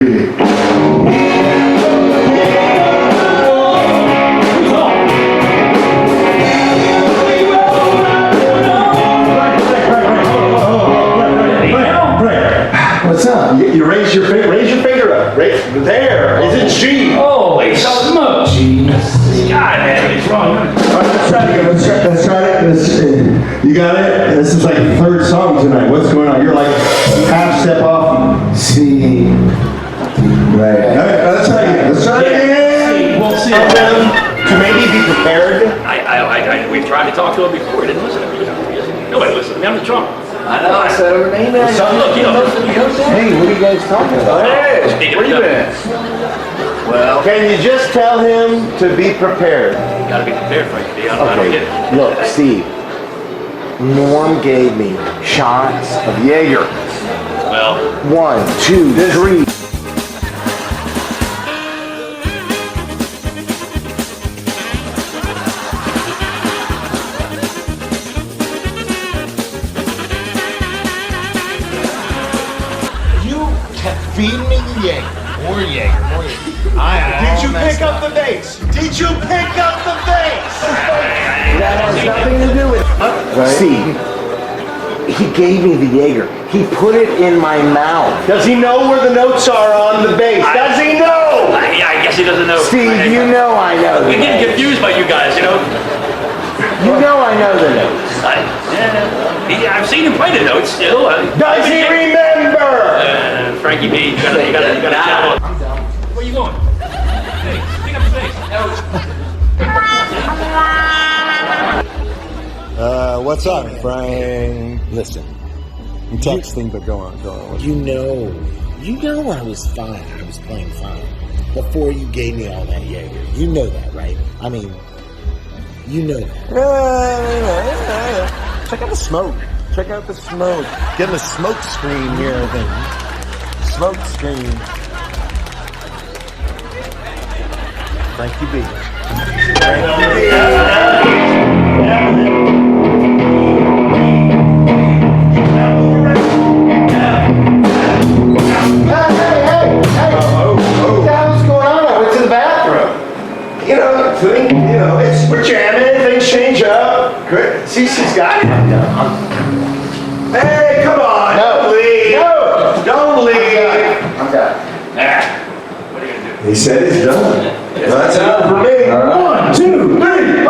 What's up? You raise your finger up. Right there. Is it G? Holy smokes! God, man, it's wrong. All right, let's try it again. Let's try it. You got it? This is like the third song tonight. What's going on? You're like half step off. C. Right. All right, let's try it again. Let's try it again. We'll see. To maybe be prepared. We've tried to talk to him before. He didn't listen. Nobody listened to me. I'm the drummer. I know, I said her name. So look, you know. Hey, what are you guys talking about? Hey, where you been? Well, Can you just tell him to be prepared? You gotta be prepared, Frankie B. I don't get it. look, Steve. Norm gave me shots of Jaeger. Well, 1, 2, 3. You kept feeding me the Jaeger. More Jaeger. Did you pick up the bass? Did you pick up the bass? That has nothing to do with it. Steve, he gave me the Jaeger. He put it in my mouth. Does he know where the notes are on the bass? Does he know? I guess he doesn't know. Steve, you know I know the We get notes. confused by you guys, you know. You know I know the notes. I've seen him play the notes still. Does he remember? Frankie B, you gotta tell him. I'm down. Where you going? Hey, pick up the bass. What's up, Frank? Listen, I'm texting, but go on. You know I was fine. I was playing fine before you gave me all that Jaeger. You know that, right? I mean, you know that. Check out the smoke. Check out the smoke. Getting a smoke screen here, I think. Smoke screen. Frankie B. We're jamming, things change up. Great. Cece's got it. Hey, come on. No. Don't leave. No. Don't leave. I'm done. What are you gonna do? He said he's done. That's enough for me. All right. 1, 2, 3.